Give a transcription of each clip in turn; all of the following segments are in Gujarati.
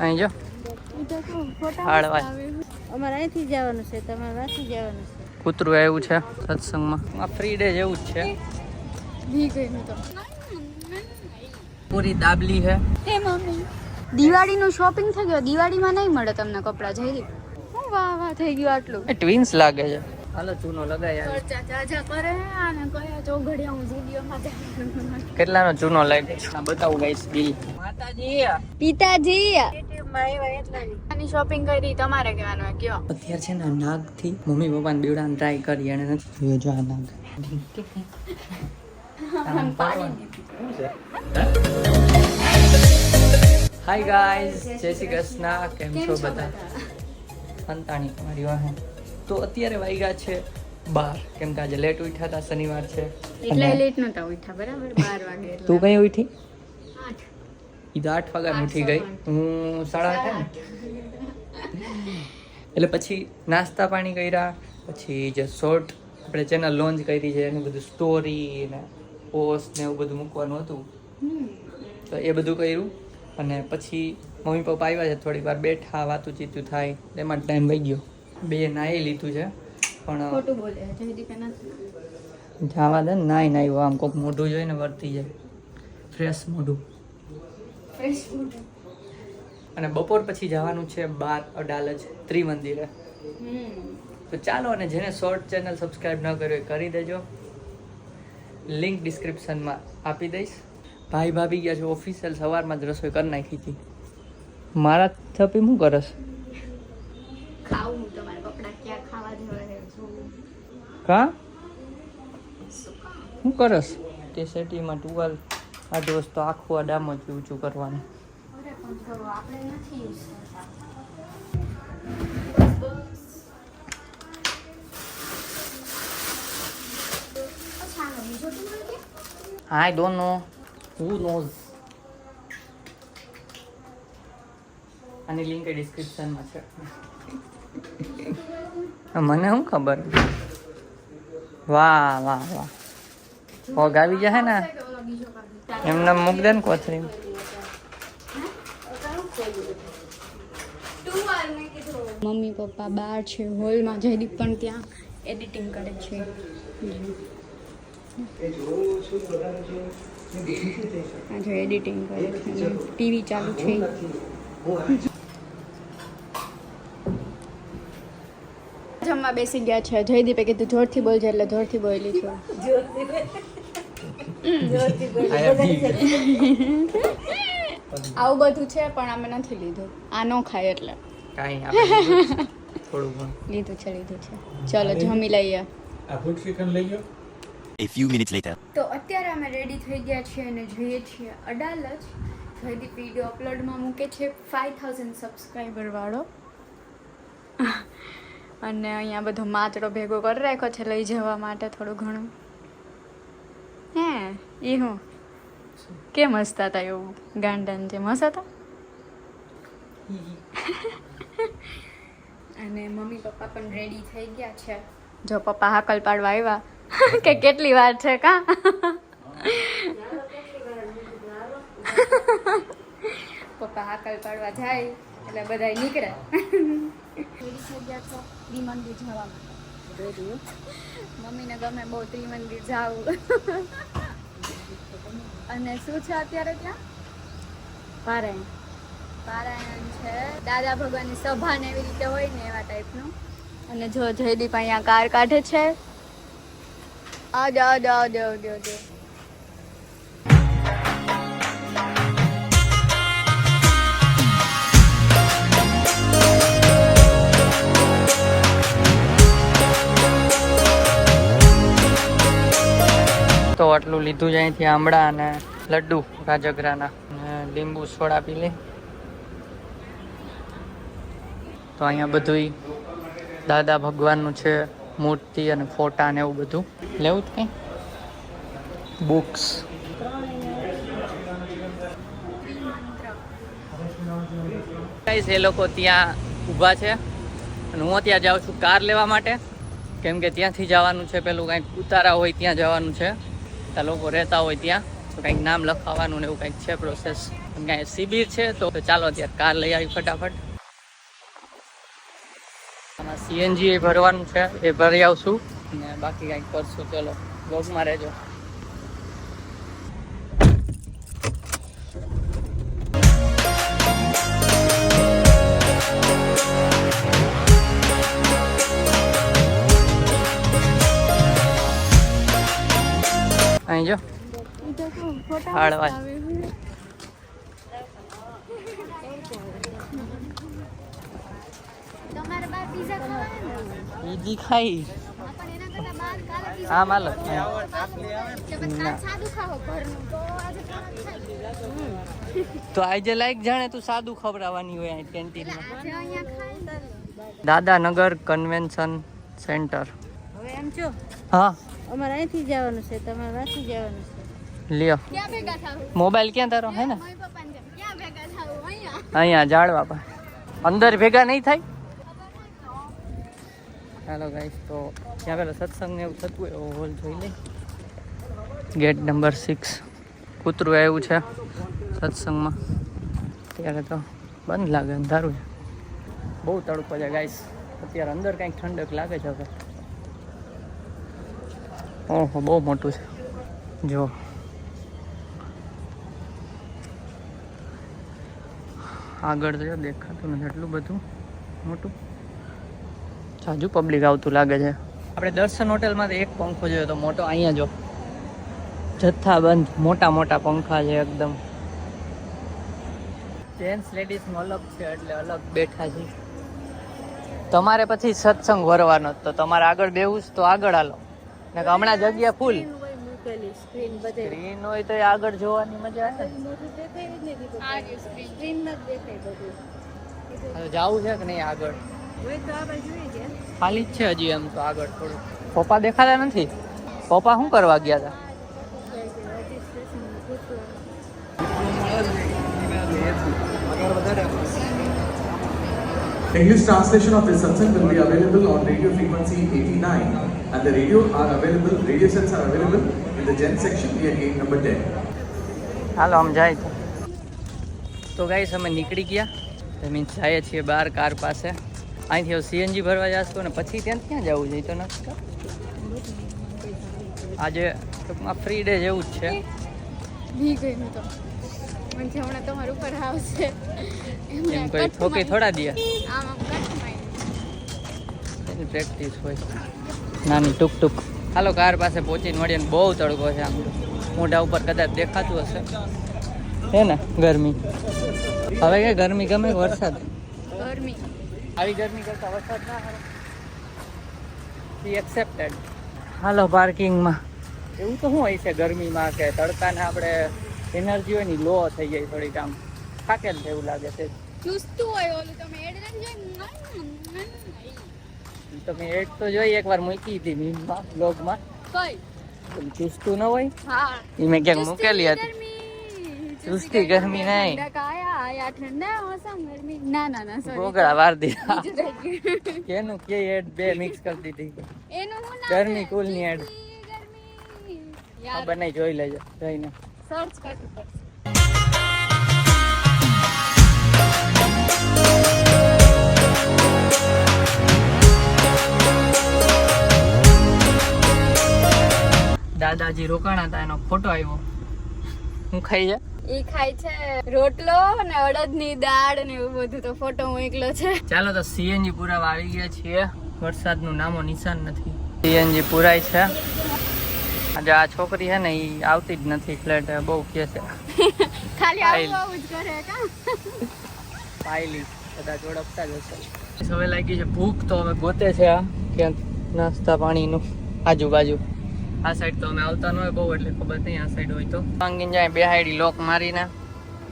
અહીં જો હાડવા અમારે અહીંથી જવાનું છે, તમારે વાંચી જવાનું છે. કૂતરું આવ્યું છે સત્સંગમાં. આ ફ્રી ડે જેવું જ છે. પૂરી દાબલી છે. હે મમ્મી, દિવાળીનું શોપિંગ થઈ ગયો. દિવાળીમાં નહીં મળે તમને કપડાં. જઈ વાહ વાહ થઈ ગયું આટલું. એ ટ્વિન્સ લાગે છે. હાલો ચૂનો લગાય. ખર્ચા ચાચા કરે આને કયા ચોઘડિયા હું વિડિયોમાં જાય. કેટલાનો ચૂનો લાગ્યો આ બતાવું ગાઈસ બિલ. માતાજી પિતાજી માં આવ્યા એટલાની આની શોપિંગ કરી તમારે કહેવાનું હોય કયો. અત્યારે છે ને નાગ થી મમ્મી પપ્પાને બીવડાને ટ્રાય કરી અને નથી જોયો. જો આ નાગ હાય ગાઈઝ, જય શ્રી કૃષ્ણ. કેમ છો બધા? સંતાણી તમારી વાહે. તો અત્યારે વાગ્યા છે 12, કેમ કે આજે લેટ ઉઠ્યા હતા, શનિવાર છે એટલે લેટ નતા ઉઠ્યા બરાબર 12 વાગે. તું કઈ ઉઠી? 8. ઈ તો 8 વાગ્યા ઉઠી ગઈ. હું 8:30 ને એટલે પછી નાસ્તા પાણી કર્યા. પછી જે શોર્ટ આપણે ચેનલ લોન્ચ કરી છે એનું બધું સ્ટોરી ને પોસ્ટ ને એવું બધું મૂકવાનું હતું, તો એ બધું કર્યું. અને પછી મમ્મી પપ્પા આવ્યા છે, થોડી વાર બેઠા વાતું ચીતું થાય, એમાં ટાઈમ વહી ગયો. 2 નાહી લીધું છે પણ ખોટું બોલે જયદીપ નથી. જવા દે ને. નાઈ આમ કોક મોઢું જોઈને વર્તી જાય, ફ્રેશ મોઢું. અને બપોર પછી જવાનું છે બાર અડાલજ ત્રિમંદિરે. તો ચાલો, અને જેને શોર્ટ ચેનલ સબસ્ક્રાઇબ ન કર્યો એ કરી દેજો. લિંક ડિસ્ક્રિપ્શનમાં આપી દઈશ. ભાઈ ભાભી ગયા છે ઓફિસિયલ, સવારમાં જ રસોઈ કરી નાખી હતી. મારા થપી શું કરસ? ખાવું તમારા કપડા ક્યાં ખાવા જેવા છે કા શું કરસ? તે સેટીમાં ટુવાલ આ દોસ્ત તો આખું આ ડામ જ ઊંચું કરવાનું. અરે પણ થોડું આપણે નથી યુઝ કરતા. I don't know. Who knows? આની લિંક ડિસ્ક્રિપ્શનમાં છે. મને શું ખબર? વાહ વાહ વાહ, પગ આવી જાય ને એમને મૂક દે ને કોથળી. મમ્મી પપ્પા બહાર છે હોલમાં, જયદીપ પણ ત્યાં એડિટિંગ કરે છે. આજે એડિટિંગ કરે છે, ટીવી ચાલુ છે. જમવા બેસી ગયા છે. જયદીપે કીધું જોરથી બોલજે એટલે જોરથી બોલી છું. આવું બધું છે પણ અમે નથી લીધું. આ ન ખાય એટલે કાંઈ આપણે થોડું લીધું છે. ચલો જમી લઈએ. A few minutes later. તો અત્યારે અમે રેડી થઈ ગયા છીએ અને જોઈએ છીએ અડાલજ. જયદીપ વિડીયો અપલોડમાં મૂકે છે 5000 સબસ્ક્રાઈબર વાળો. અને અહીંયા બધો માચડો ભેગો કરી રાખ્યો છે લઈ જવા માટે થોડું ઘણું. હે એ હું કેમ હસતા હતા એવું ગાંડન જેમ હસતા? અને મમ્મી પપ્પા પણ રેડી થઈ ગયા છે. જો પપ્પા હાકલ પાડવા આવ્યા કે કેટલી વાર છે કા? પપ્પા હાકલ પાડવા જાય એટલે બધા નીકળે. ત્રિમંદિર જવા માટે મમ્મીને ગમે બહુ ત્રિમંદિર જાવું. અને શું છે અત્યારે ત્યાં? પારાયણ છે. દાદા ભગવાનની સભા ને એવી રીતે હોય ને એવા ટાઈપનું. અને જો જયદીપ અહીંયા કાર કાઢે છે. તો આટલું લીધું છે અહીંથી આંબળા અને લડ્ડુ રાજગરાના, અને લીંબુ સોડા પી લે. તો અહીંયા બધું દાદા ભગવાનનું છે, મૂર્તિ અને ફોટા ને એવું બધું. લેવું જ કંઈ બુક્સ. એ લોકો ત્યાં ઊભા છે અને હું ત્યાં જાઉં છું કાર લેવા માટે, કેમ કે ત્યાંથી જવાનું છે. પેલું કંઈક ઉતારા હોય ત્યાં જવાનું છે, ત્યાં લોકો રહેતા હોય ત્યાં, તો કંઈક નામ લખાવવાનું ને એવું કંઈક છે પ્રોસેસ. કાંઈ શિબિર છે તો ચાલો અત્યારે કાર લઈ આવી ફટાફટ. આમાં સીએનજી ભરવાનું છે, એ ભરી આવશું અને બાકી કાંઈક કરશું. ચલો બ્લોગમાં રહેજો. અહીં જો હાડવા તમારે બાર પીઝા ખાવાના ઈજી ખાઈ પણ એના કરતા બાર કાલે પીઝા હા માલો સાદું ખાવો ઘરનું તો આજે ખાઈ તો આજે લાઈક જાણે તું સાદું ખવડાવવાની હોય અહીં કેન્ટીનમાં. આજે અહીંયા ખાઈ દાદાનગર કન્વેન્શન સેન્ટર. હવે એમ છો હા અમારે અહીંથી જવાનું છે, તમારે વાંચી જવાનું છે. લ્યો ક્યાં ભેગા થાવું મોબાઈલ ક્યાં તારો હે ને મમ્મી પપ્પાને જેમ ક્યાં ભેગા થાવું અહીંયા અહીંયા જાળવા પર અંદર ભેગા નહીં થાય. ચાલો ગાઈસ તો ત્યાં પેલા સત્સંગ ને એવું થતું હોય એવો હોલ જોઈ લે. ગેટ નંબર 6 કૂતરું આવ્યું છે સત્સંગમાં. ત્યારે તો બંધ લાગે, અંધારું છે, બહુ તડકો છે ગાઈસ. અત્યારે અંદર કંઈક ઠંડક લાગે છે હવે. ઓહો બહુ મોટું છે જો. આગળ તો દેખાતું નથી એટલું બધું મોટું. હજુ પબ્લિક આવતું લાગે છે. આપણે દર્શન હોટલમાં એક પંખો જોયો તો મોટો. અહીંયા જો જથ્થાબંધ મોટા મોટા પંખા છે એકદમ. જેન્ટ્સ લેડીઝનું અલગ છે એટલે અલગ બેઠા છે. તમારે પછી સત્સંગ ભરવાનો તો તમારે આગળ બેહવું તો આગળ હાલો ને હમણાં જગ્યા ફૂલ. મૂકેલી સ્ક્રીન બધે સ્ક્રીન હોય તો આગળ જોવાની મજા આવે. મોટું દેખાય જ નથી. આ જો સ્ક્રીન સ્ક્રીનમાં જ દેખાય બધું. જવું છે કે નહીં આગળ? હોય તો આપણે જોઈએ ગયા. ખાલી જ છે હજી એમ તો આગળ થોડું. પપ્પા દેખાતા નથી. પપ્પા શું કરવા ગયા હતા? રજીસ્ટ્રેશન પૂછવાનું. English translation of this satsang will be available on radio frequency 89 and the radio sets are available in the gen section near gate number 10. હાલો આમ જાય તો ગાઈસ અમે નીકળી ગયા. મીન્સ જઈએ છીએ બહાર કાર પાસે. અહીંથી હવે સીએનજી ભરવા જશું ને પછી ત્યાં ક્યાં જવું જોઈએ તો નથી. આજે ટૂંકમાં ફ્રી ડે જેવું જ છે. ભી ગઈ હું તો મને જે હમણાં તમારા ઉપર આવશે એમ કોઈ ઠોકી થોડા દે. આમ આમ કટમાં એની પ્રેક્ટિસ હોય નાની ટૂંક ટૂંક. હાલો કાર પાસે પહોંચીને મળીએ ને બહુ તડકો છે. આમ મોઢા ઉપર કદાચ દેખાતું હશે હે ને. ગરમી હવે કે ગરમી ગમે કે વરસાદ? ગરમી આવી ગરમી કરતા વરસાદ ના આવે. એક્સેપ્ટેડ. હાલો પાર્કિંગમાં. એવું તો શું હોય છે ગરમીમાં કે તડકાને આપણે એનર્જી હોય ને લો થઈ જાય થોડીક. આમ થાકેલ છે એવું લાગે છે. ચૂસતું હોય ઓલું તમે એડ નથી જોઈ તમે એડ તો જોઈ એકવાર મૂકી હતી મીમમાં બ્લોગમાં. કઈ ચૂસતું ન હોય હા એ મેં ક્યાંક મૂકેલી હતી. ચુસ્તી ગરમી નહીં. આયા ઠંડા મોસમ ગરમી ના ના ના સોરી ગોગળા વાર દીધા. બીજું થઈ ગયું. કેનું કે એડ બે મિક્સ કરી દીધી. એનું હું નામ ગરમી કુલ ની એડ ગરમી યાર બનાવી જોઈ લેજો જઈને. સર્ચ કરવું પડશે. દાદાજી રોકાણા હતા એનો ફોટો આવ્યો. હું ખાઈ જા. ઈ ખાય છે રોટલો ને અડદની દાળ ને એવું બધું. તો ફોટો મોકલો છે. ચાલો તો સીએનજી પુરાવા આવી ગયા છીએ. વરસાદનું નામો નિશાન નથી. સીએનજી પુરાય છે. આજે આ છોકરી છે ને એ આવતી જ નથી ફ્લેટ. બહુ કે છે ખાલી આવું આવું જ કરે કા. પાયલી કદાચ ઓળખતા જ હશે. હવે લાગી છે ભૂખ તો હવે ગોતે છે આ ક્યાંક નાસ્તા પાણીનું આજુબાજુ. આ સાઈડ તો અમે આવતા ન હોય બહુ એટલે ખબર નહીં. આ સાઈડ હોય તો માંગીને જાય બે હાઈડી લોક મારીને.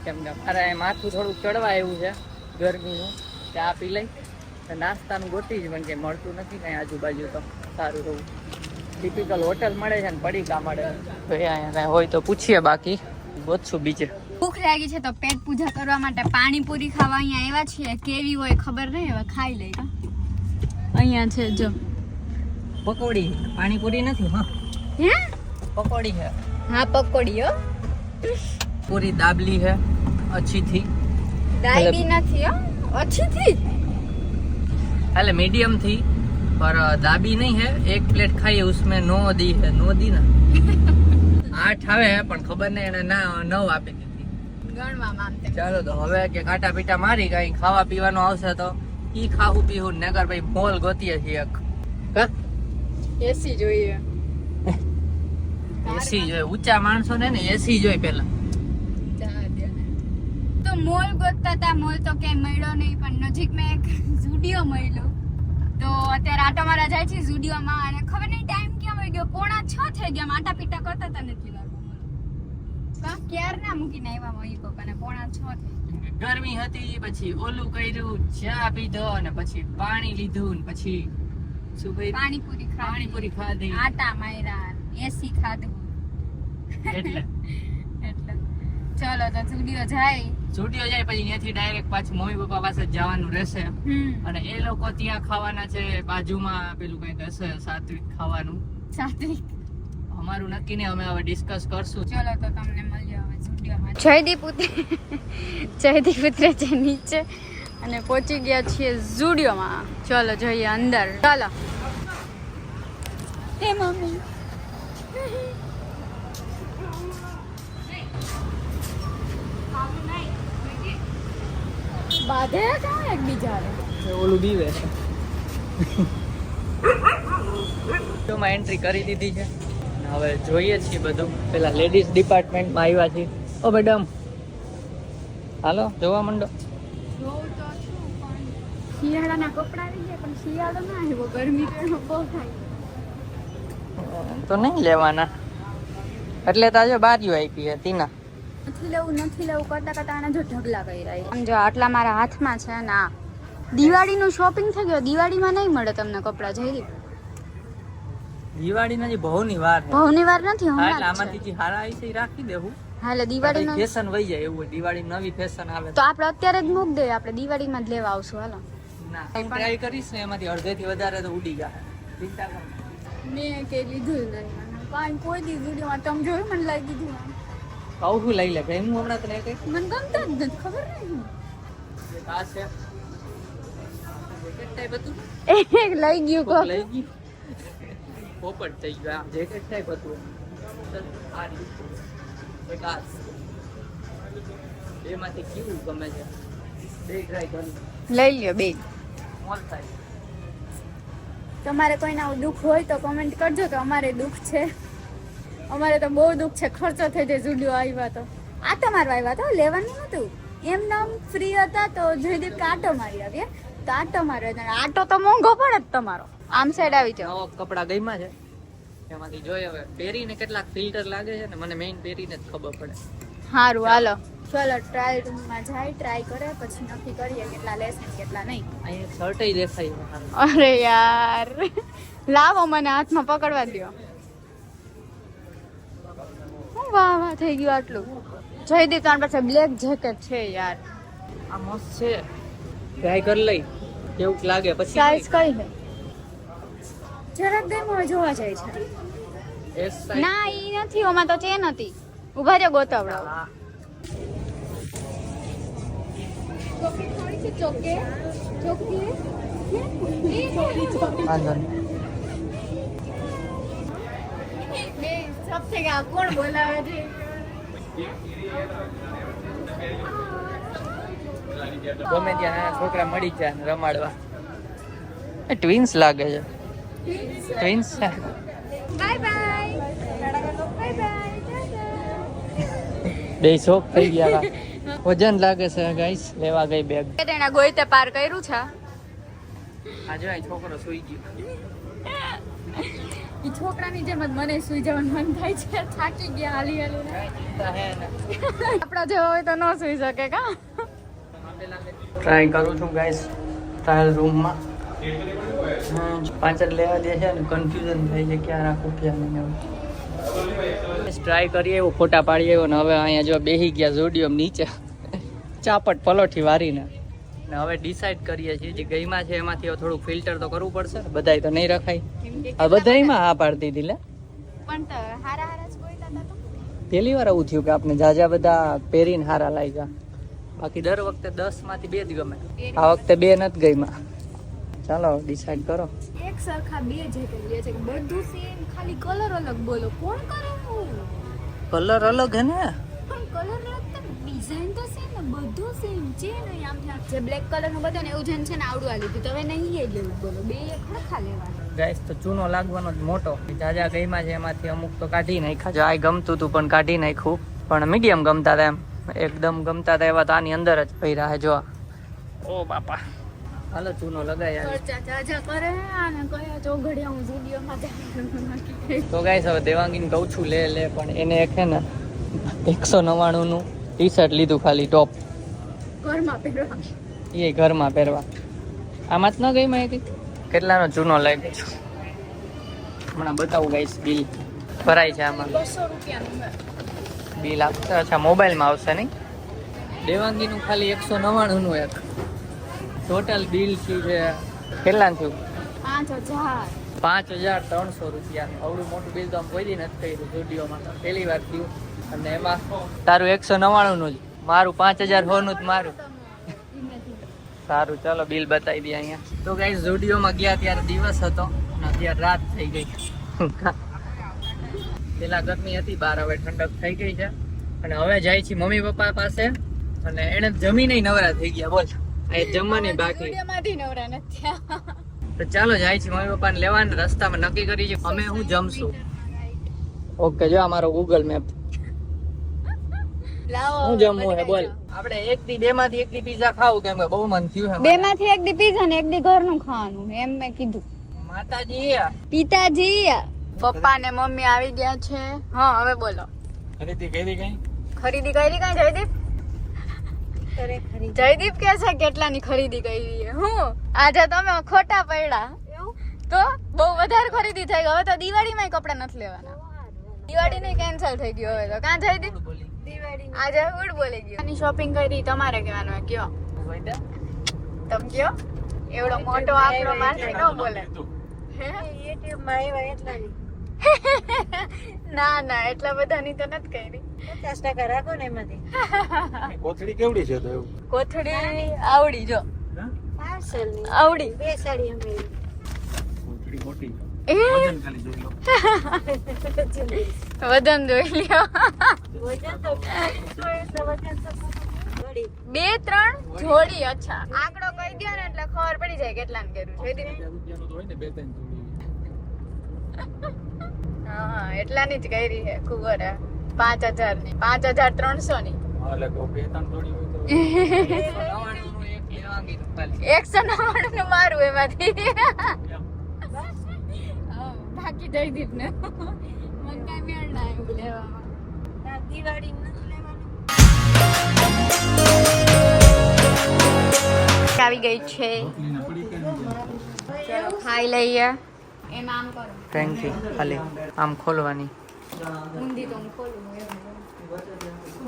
કેમ કે મારે માથું થોડું ચડવા એવું છે ગરમીનું. ચા પી લઈ નાસ્તાનું ગોતી જ પણ કંઈ મળતું નથી કાંઈ આજુબાજુ. તો સારું રહું ટિપિકલ હોટલ મળે છે ને પડીકા મળે. તો એ અહીંયા કાંઈ હોય તો પૂછીએ, બાકી ગોતશું બીજે. ભૂખ લાગી છે તો પેટ પૂજા કરવા માટે પાણીપુરી ખાવા અહીંયા આવ્યા છીએ. કેવી હોય ખબર નહીં, હવે ખાઈ લઈ. અહીંયા છે જો પકોડી. પાણીપુરી નથી. હા હે પકોડી છે. હા પકોડી હો. પૂરી દાબલી છે अच्छी थी ડાયબી નથી હો ઓછી થી पहले मीडियम थी पर दाबी नहीं है एक प्लेट खाई उसमें 9 दी है 9 दी ना 8 આવે પણ ખબર નહીં એને ના 9 આપી દીધી ગણવા માંગતે ચાલો તો હવે કે કાટા પીટા મારી કઈ ખાવા પીવાનું આવશે તો ઈ ખાવું પીવું નગર ભાઈ મોલ ગોતીએ છીએ એક એસી જોઈએ એસી જોઈએ ઊંચા માણસો ને એસી જોઈએ પેલા તો મોલ ગોતતા હતા મોલ તો ક્યાંય મળ્યો નહીં પણ નજીકમાં એક ઝુડિયો મળ્યો તો અત્યારે આટો મારા જાય છે ઝુડિયોમાં અને ખબર નહીં ટાઈમ ક્યાં વહી ગયો 5:45 થઈ ગયા આટા પીટા કરતા હતા નથી લાગુ ક્યાર ના મૂકીને આવ્યા મળી કોકને 5:45 થઈ ગયા ગરમી હતી પછી ઓલું કર્યું ચા પીધો અને પછી પાણી લીધું ને પછી શું કર્યું પાણીપુરી ખાધી આટા માર્યા એસી ખાધું એટલે ચલો તો ઝુડિયો જાય પછી ત્યાંથી ડાયરેક્ટ પાછું મમ્મી પપ્પા પાસે જ જવાનું રહેશે અને એ લોકો ત્યાં ખાવાના છે બાજુમાં પેલું કઈક હશે સાત્વિક ખાવાનું સાત્વિક અમારું નક્કી નહીં અમે હવે ડિસ્કસ કરશું ચલો તો તમને મળ્યો હવે ઝુડિયોમાં જયદીપ ઉતરે છે નીચે અને પહોંચી ગયા છીએ ઝુડિયોમાં ચલો જોઈએ અંદર ચાલો એ મમ્મી બાધે ક્યાં એકબીજાને ઓલું બીવે છે માં એન્ટ્રી કરી દીધી છે અને હવે જોઈએ છીએ બધું પેલા લેડીઝ ડિપાર્ટમેન્ટમાં આવ્યા છીએ ઓ મેડમ હાલો જોવા માંડો જોઉં તો છું પણ શિયાળાના કપડા આવી ગયા પણ શિયાળો ના આવ્યો ગરમી તો બહુ થાય તો નહીં લેવાના એટલે તો આજે બારીઓ આપી હતી ના નથી લેવું કરતા કરતા આના જો ઢગલા કર્યા આમ જો આટલા મારા હાથમાં છે ને આ દિવાળીનું શોપિંગ થઈ ગયો દિવાળીમાં નહીં મળે તમને કપડા જઈ દિવાળીના જે ભવની વાર છે ભાવની વાર નથી હા એટલે હમણાં આમાંથી જે હારા આવી છે એ રાખી દેવું હા એટલે દિવાળીનો ફેશન વહી જાય એવું હોય દિવાળી નવી ફેશન આવે તો આપણે અત્યારે જ મૂક દઈએ આપણે દિવાળીમાં જ લેવા આવશું હાલો ના હું ટ્રાય કરીશ ને એમાંથી અડધેથી વધારે તો ઉડી જાય ચિંતા કર મેં કે લીધું નહીં કાંઈ કોઈ દી વિડીયોમાં તમે જોયું મને લાગી દીધું કહું છું લઈ લે ભાઈ હું હમણાં તને કઈ મને ગમતા જ નથી ખબર નહીં આ છે જેકેટ ટાઈપ હતું લઈ ગયું કોક કોક લઈ ગયું પોપટ થઈ ગયો આ જેકેટ ટાઈપ હતું આ રહ્યું. એક આ બેમાંથી કેવું ગમે છે બે ટ્રાય કરી લઈ લ્યો બે મોલ થાય તમારે કોઈને આવું દુઃખ હોય તો કમેન્ટ કરજો કે અમારે દુઃખ છે અમારે તો બહુ દુઃખ છે ખર્ચો થઈ જાય ઝુડિયો આવ્યા તો આટો મારવા આવ્યા તો લેવાનું નતું એમ નામ ફ્રી હતા તો જોઈદીપ કે આટો મારી આવીએ તો આટો માર્યો આટો તો મોંઘો પડે જ તમારો આમ સાઈડ આવી જાઓ નવા કપડા ગઈમાં છે એમાંથી જોઈએ હવે પહેરીને કેટલાક ફિલ્ટર લાગે છે ને મને મેઇન પહેરીને જ ખબર પડે સારું હાલો ચલો ટ્રાય રૂમમાં જાય ટ્રાય કરે પછી નક્કી કરીએ કેટલા લેશે ને કેટલા નહીં અહીંયા શર્ટ દેખાય અરે યાર લાવો મને હાથમાં પકડવા દ્યો હું વાહ થઈ ગયું આટલું જયદીપ તાર પાસે બ્લેક જેકેટ છે યાર આ મસ્ત છે ટ્રાય કરી લઈ કેવું લાગે પછી સાઈઝ કઈ છે જરાક ગેમ જોવા જાય છે એસ સાઈઝ ના ઈ નથી ઓમાં તો ચેન હતી ઉભા રહ્યો ગોતાવડાવ ચોકી થોડી છે ચોકે ચોકી વાંધો નહીં બે સબ થઈ ગયા કોણ બોલાવે છે ગમે ત્યાં નાના છોકરા મળી જાય ને રમાડવા ટ્વિન્સ લાગે છે ટ્વિન્સ છે બાય બાય બાય બાય બે શોખ થઈ ગયા વજન લાગે છે ગાઈસ લેવા ગઈ બેગ તેના ગોઈતે પાર કર્યું છે આજે આ છોકરો સુઈ ગયો ઈ છોકરાની જેમ જ મને સુઈ જવાનું મન થાય છે થાકી ગયા હાલી હાલી આપડા જેવો હોય તો ન સુઈ શકે કા ટ્રાય કરું છું ગાઈસ ટ્રાયલ રૂમમાં પાંચ જ લેવા દે છે ને કન્ફ્યુઝન થઈ છે ક્યાં રાખું ક્યાં નહીં ટ્રાય કરીએ એવું ફોટા પાડીએ એવું ને હવે અહીંયા જો બેસી ગયા ઝુડિયો નીચે ચાપટ પલોઠી વારીને ને હવે ડિસાઈડ કરીએ છીએ જે ગઈમાં છે એમાંથી થોડુંક ફિલ્ટર તો કરવું પડશે ને બધાય તો નહીં રખાય આ બધાયમાં હા પાડતી હતી લે પણ તો હારા હારા જ બોલતા હતા તો પહેલી વાર આવું થયું કે આપણે જાજા બધા પહેરીને હારા લાગ્યા બાકી દર વખતે 10 માંથી 2 જ ગમે. આ વખતે 2 નથી ગઈમાં. ચાલો ડિસાઈડ કરો. એક સરખા બે જે કરીએ છે કે બધું સેમ, ખાલી કલર અલગ. બોલો કોણ કરે એવું? કલર અલગ હે ને. પણ કલર અલગ તો ડિઝાઇન તો સેમ ને, બધું સેમ છે ને. આમ જે બ્લેક કલર નું બધું ને એવું જેમ છે ને આવડું આ લીધું, તો હવે નહીં એ લેવું. બોલો બે એક ખરખા લેવાના. ગાઈસ તો ચૂનો લાગવાનો જ મોટો. જાજા ગઈમાં છે એમાંથી અમુક તો કાઢી નાખ્યા. જો આ ગમતું હતું પણ કાઢી નાખ્યું, પણ મીડિયમ ગમતા હતા એમ. એકદમ ગમતા હતા એવા તો આની અંદર જ ભર્યા છે. જો ઓ બાપા, હાલો ચૂનો લગાયા. ખર્ચા જાજા કરે અને કયા ચોઘડિયા હું વિડિયોમાં જાય. તો ગાઈસ હવે દેવાંગીને કહું છું લે પણ એને એક છે ને 199 નું ટી શર્ટ લીધું, ખાલી ટોપ. ઘરમાં પહેરવા. એ ઘરમાં પહેરવા. આમાં જ ન ગઈ માહિતી કેટલાનો ચૂનો લાગ્યો છે. હમણાં બતાવું ગાઈસ, બિલ ભરાય છે આમાં. 200 રૂપિયાનું બિલ આપશે. અચ્છા મોબાઈલમાં આવશે નહીં. દેવાંગીનું ખાલી 199 નું એક ટોટલ બિલ થયું છે. કેટલા થયું? 5000. 5300 રૂપિયાનું. આવડું મોટું બિલ તો આમ કોઈ દી નથી કર્યું સ્ટુડિયોમાં, પહેલી વાર થયું. અને એમાં તારું 199 નું જ, મારું 5000 નું જ મારું. સારું ચાલો બિલ બતાવી દઈએ અહીંયા. તો ગાઈસ સ્ટુડિયોમાં ગયા ત્યારે દિવસ હતો અને અત્યારે રાત થઈ ગઈ. પેલા ગરમી હતી બહાર, હવે ઠંડક થઈ ગઈ છે. અને હવે જાય છે મમ્મી પપ્પા પાસે, અને એને જમીને નવરા થઈ ગયા. બોલ આ જમવાની બાકી. વિડિયોમાંથી નવરા નથી. તો ચાલો જાય છે મમ્મી પપ્પાને લેવાના. રસ્તામાં નક્કી કરી છે અમે હું જમશું. ઓકે, જો અમારો ગૂગલ મેપ. લાવો હું જમવું હે બોલ. આપણે એક દી બે માંથી એક દી પીઝા ખાવું, કેમ કે બહુ મન થયું હે. બે માંથી એક દી પીઝા ને એક દી ઘરનું ખાવાનું, એમ મેં કીધું. માતાજી પિતાજી, પપ્પા ને મમ્મી આવી ગયા છે. હા હવે બોલો. ખરીદી કરી કઈ? ખરીદી કરી કઈ જયદીપ? જયદીપ કે છે કેટલાની ખરીદી કરી છે. હું આજે તમે ખોટા પડ્યા તો બહુ વધારે ખરીદી થઈ ગઈ. હવે તો દિવાળીમાં કપડા નથી લેવાના. દિવાળી નહીં કેન્સલ થઈ ગયું હવે તો. કાં જયદીપ? આજે ઉડ બોલી ગયો. આની શોપિંગ કરી તમારે કહેવાનું હોય, કયો તમ કયો. એવડો મોટો આંકડો મારથી ન બોલે. ના ના એટલા બધાની તો નથી કરી. 50% રાખો ને એમાંથી. કોથળી કેવડી છે તો એવું? કોથળી આવડી જો. પાર્સલ ની આવડી. બે સાડી અમે કોથળી મોટી એ વજન ખાલી જોઈ લો. વજન જોઈ લ્યો. વજન તો વજન તો થોડી 2-3 જોડી. અચ્છા આંકડો કહી દો ને એટલે ખબર પડી જાય કેટલાને કર્યું છે. રૂપિયાનું તો હોય ને 2-3 જોડી. હા એટલાની જ કરી છે. ખબર હે 5000 ની, 5300 ની. હા એટલે તો 2-3 જોડી હોય તો 199 નું મારું એમાંથી. બાકી દઈ દીધ ને મને કઈ મેળ ના આવ્યું લેવામાં. દિવાળી નથી લેવાનું. આવી ગઈ છે. ચલો ખાઈ લઈએ. એમ આમ કરો. Thank you. ખાલી આમ ખોલવાની. ઊંધી તો હું ખોલું એમ.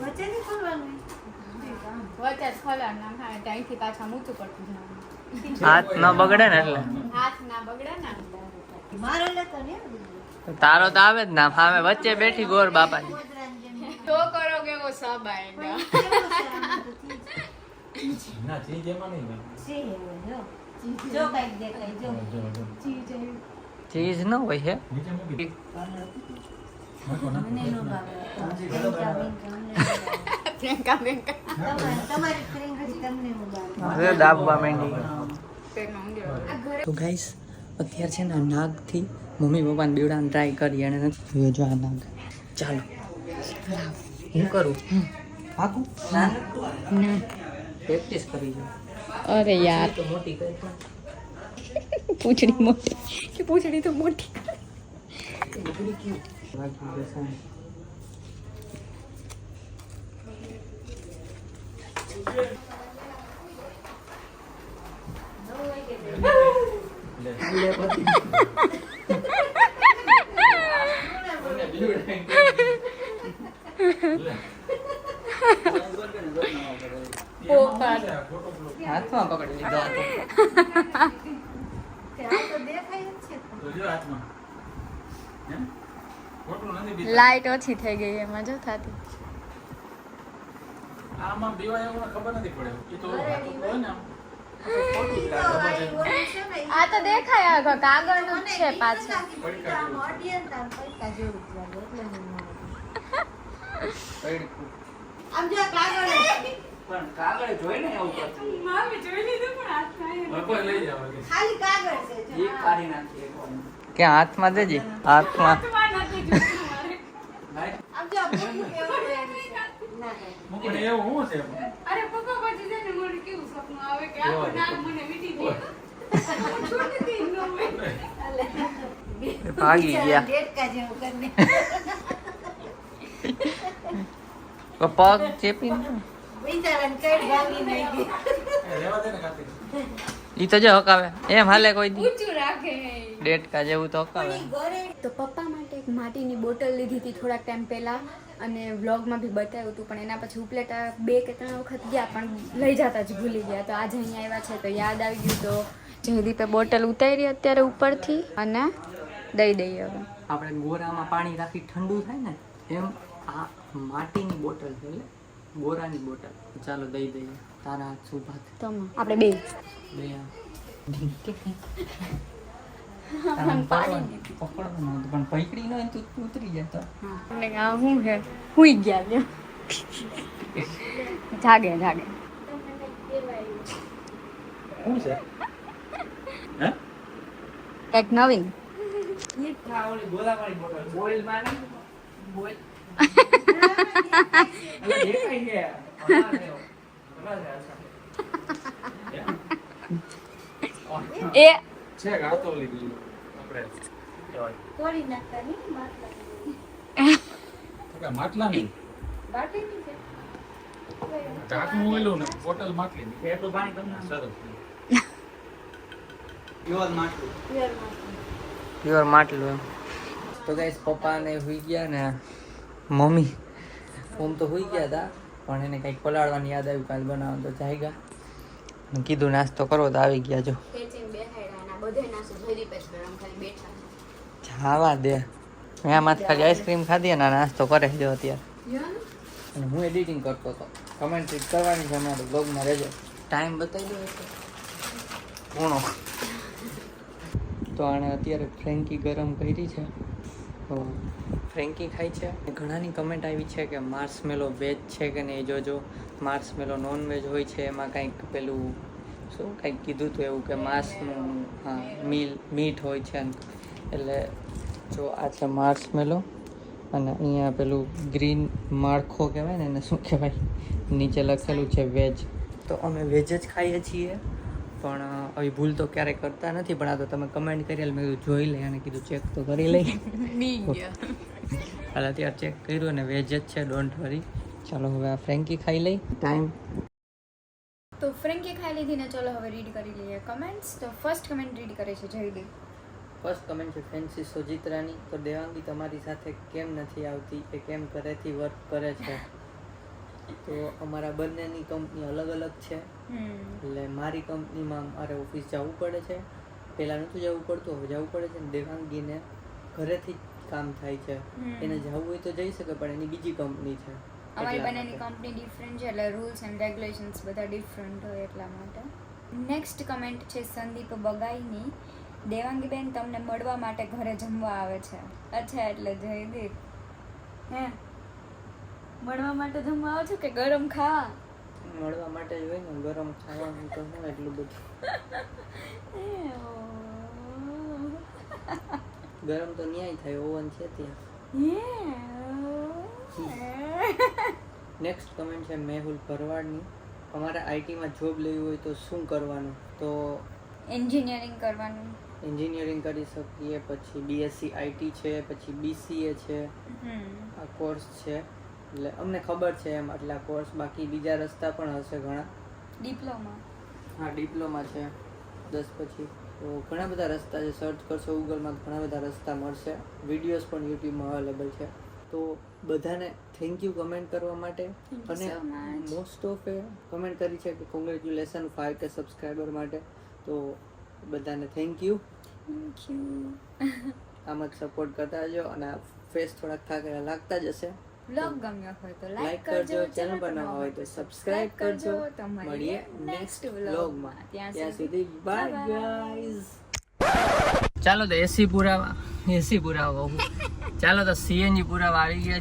વચ્ચે નહીં ખોલવાનું. વચ્ચે જ ખોલા ના હા ત્યાંથી પાછા ઊંચું પડતું જવાનું. હાથ ન બગડે ને એટલે. હાથ ના બગડે ને. મારો લેતો ને તારો તો આવે જ ના. સામે વચ્ચે બેઠી ગોર બાપાની. તો કરો કેવો સબ આયેગા. ના ચીજ એમાં નહીં હોય. છે જો કઈક દેખાય જો ચીઝ ન હોય છે. નીચે મૂકી મને નો ભાવે. પ્રિયંકા બેંકા તમારી ફ્રેન્ડ હજી તમને નો ભાવે. હવે દાબવા માંડી. પેટમાં ઊંઘ્યો. તો ગાઈસ અત્યારે છે ને આ નાગથી મમ્મી પપ્પાને બેવડાને ટ્રાય કરી અને નથી જોયો. જો આ નાગ. ચાલો હું કરું. પાકું પ્રેક્ટિસ કરી જો. અરે યાર તો મોટી કરી પણ. પૂંછડી મોટી કે પૂંછડી તો મોટી. બગડી ગયું. વાગી બેસાય. હાથમાં પકડી લીધો હતો. લાઈટ ઓછી થઈ ગઈ એમાં જો થાતી. આમાં બીવાય એવું ખબર નથી પડે એ તો હોય ને આમ ખોટું જ લાગે. આ તો દેખાય આગળ કાગળનું જ છે પાછળ. પણ કાગળ જોઈને એવું કરતું હવે કોઈ લઈ જાવ કે જીભ કાઢી નાખી એક વાર. કે હાથમાં દેજે હાથમાં મૂકીને એવું શું છે અરે પપ્પા પછી છે ને મને કેવું સપનું આવે કે આખું નાક મને વીટી દે. છોડતી ન હોય. ભાગી ગયા તો પગ ચેપી રહેવા દે ને કાપી ઈ તો જો હકાવે એમ હાલે કોઈ દી ઊંચું રાખે. ડેટકા જેવું તો હકાવે. તો પપ્પા માટે એક માટીની બોટલ લીધી હતી થોડાક ટાઈમ પહેલા અને વ્લોગમાં બી બતાવ્યું હતું, પણ એના પછી ઉપલેટા 2 કે 3 વખત ગયા પણ લઈ જતા જ ભૂલી ગયા. તો આજે અહીંયા આવ્યા છે તો યાદ આવી ગયું, તો જયદીપે બોટલ ઉતારી અત્યારે ઉપરથી અને દઈ દઈએ. હવે આપણે ગોરામાં પાણી રાખી ઠંડુ થાય ને એમ આ માટીની બોટલ છે, એટલે ગોરાની બોટલ. ચાલો દઈ દઈએ. તારા હાથ શું ભાત તો આપણે બે પકડવાનું હતું પણ પકડી ન હોય તો ઉતરી જતો. શું છે હુઈ ગયા લ્યો. જાગે જાગે શું છે હે એક નવીન ગોરાવાળી બોટલ બોઇલ માં બોઇલ એ છે ગાતો ઓલી બીજું આપણે માટલા નહીં ઢાંકણું ઓલું ને બોટલ માટલી એટલું પાણી તમને સરસ પ્યોર માટલું એમ. તો ગાઈસ પપ્પા ને હુઈ ગયા ને મમ્મી ઓમ તો હુઈ ગયા હતા, પણ એને કંઈક પલાળવાની યાદ આવી, કાલ બનાવવાનું તો જાયગા. અને કીધું નાસ્તો કરો તો આવી ગયા. જો જાવા દે મેં આમાંથી ખાલી આઈસ્ક્રીમ ખાધી અને આ નાસ્તો કરે જો અત્યારે. અને હું એડિટિંગ કરતો હતો, કમેન્ટ્રી કરવાની છે અમારે બ્લોગમાં રહેજો. ટાઈમ બતાવી દો પૂર્ણો. તો આણે અત્યારે ફ્રેન્કી ગરમ કરી છે તો ફ્રેન્કી ખાઈ છે. ઘણાની કમેન્ટ આવી છે કે માર્સમેલો વેજ છે કે નહીં, જોજો. માર્સમેલો નોન વેજ હોય છે, એમાં કંઈક પેલું શું કંઈક કીધું હતું એવું કે માંસનું હા મીટ હોય છે. એટલે જો આ છે માર્સમેલો અને અહીંયા પેલું ગ્રીન માળખો કહેવાય ને એને શું કહેવાય, નીચે લખેલું છે વેજ. તો અમે વેજ જ ખાઈએ છીએ, પણ આવી ભૂલ તો ક્યારેય કરતા નથી. પણ આ તો તમે કમેન્ટ કરી મેં કીધું જોઈ લઈ અને કીધું ચેક તો કરી લઈ. હાલ અત્યારે ચેક કર્યું અને વેજ જ છે, ડોન્ટ વરી. ચાલો હવે આ ફ્રેન્કી ખાઈ લઈ. ટાઈમ તો ફ્રેન્કી ખાઈ લીધી ને ચલો હવે રીડ કરી લઈએ કમેન્ટ્સ. તો ફર્સ્ટ કમેન્ટ રીડ કરે છે જયદીપ. ફર્સ્ટ કમેન્ટ છે ફેન્સી સોજિત્રાની. તો દેવાંગી તમારી સાથે કેમ નથી આવતી, એ કેમ ઘરેથી વર્ક કરે છે? તો અમારા બંનેની કંપની અલગ અલગ છે, એટલે મારી કંપનીમાં મારે ઓફિસ જવું પડે છે. પહેલાં નહોતું જવું પડતું, હવે જવું પડે છે. દેવાંગીને ઘરેથી જ કામ થાય છે, એને જવું હોય તો જઈ શકે, પણ એની બીજી કંપની છે. અમારી બંનેની કંપની ડિફરન્ટ છે, એટલે રૂલ્સ એન્ડ રેગ્યુલેશન્સ બધા ડિફરન્ટ હોય એટલા માટે. નેક્સ્ટ કમેન્ટ છે સંદીપ બગાઈની. દેવાંગી બેન તમને મળવા માટે ઘરે જમવા આવે છે. અચ્છા, એટલે જયદીપ હે મળવા માટે જમવા આવો છો કે ગરમ ખાવા? મળવા માટે જ હોય ને, ગરમ ખાવાનું તો શું એટલું બધું. ગરમ તો ન્યાય થાય, ઓવન છે ત્યાં. નેક્સ્ટ કમેન્ટ છે મેહુલ ભરવાડની. અમારે આઈટીમાં જોબ લેવી હોય તો શું કરવાનું? તો એન્જિનિયરિંગ કરવાનું. એન્જિનિયરિંગ કરી શકીએ, પછી બીએસસી આઈટી છે, પછી બીસીએ છે, આ કોર્સ છે. એટલે અમને ખબર છે એમ આટલા કોર્સ, બાકી બીજા રસ્તા પણ હશે ઘણા. ડિપ્લોમા. હા, ડિપ્લોમા છે 10 પછી. તો ઘણા બધા રસ્તા છે, સર્ચ કરશો ગૂગલમાં ઘણા બધા રસ્તા મળશે. વિડીયોઝ પણ યુટ્યુબમાં અવેલેબલ છે. તો બધાને થેન્ક યુ કમેન્ટ કરવા માટે. અને મોસ્ટ ઓફ એ કમેન્ટ કરી છે કે કોંગ્રેચ્યુલેશન 5K સબસ્ક્રાઈબર માટે. તો બધાને થેન્ક યુ. આમ જ સપોર્ટ કરતા રહેજો. અને ફેસ થોડાક થાકેલા લાગતા જ હશે, બ્લોગ ગમ્યો હોય તો લાઈક લાઈક કરજો, કરજો, ચેનલ પર નવા હોય તો સબસ્ક્રાઇબ કરજો. તો મળીએ નેક્સ્ટ વ્લોગમાં. ત્યાં સુધી બાય ગાઈઝ. ચાલો તો એસી પુરાવા ચાલો તો સીએનજી પુરાવા આવી ગયા.